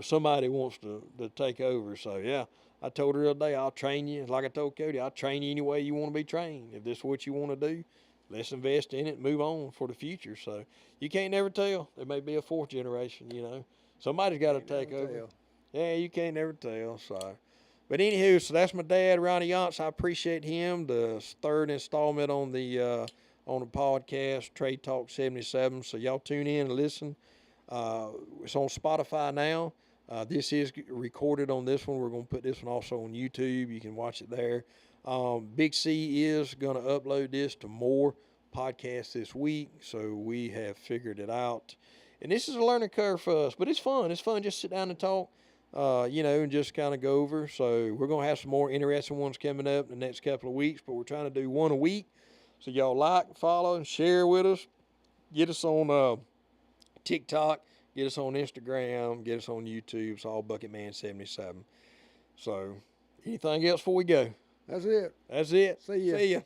somebody wants to take over. So, yeah, I told her the other day, I'll train you. Like I told Cody, I'll train you any way you want to be trained. If this is what you want to do, let's invest in it and move on for the future. So you can't never tell. There may be a fourth generation, you know. Somebody's got to take over. Tell. Yeah, you can't never tell. So, but anywho, so that's my dad, Ronnie Yance. I appreciate him. The third installment on the podcast, Trade Talk 77. So y'all tune in and listen. It's on Spotify now. This is recorded on this one. We're going to put this one also on YouTube. You can watch it there. Big C is going to upload this to more podcasts this week, so we have figured it out. And this is a learning curve for us, but it's fun. It's fun just sit down and talk, and just kind of go over. So we're going to have some more interesting ones coming up in the next couple of weeks, but we're trying to do one a week. So y'all like, follow, and share with us. Get us on TikTok. Get us on Instagram. Get us on YouTube. It's all Bucketman77. So anything else before we go? That's it. That's it. See ya. See ya.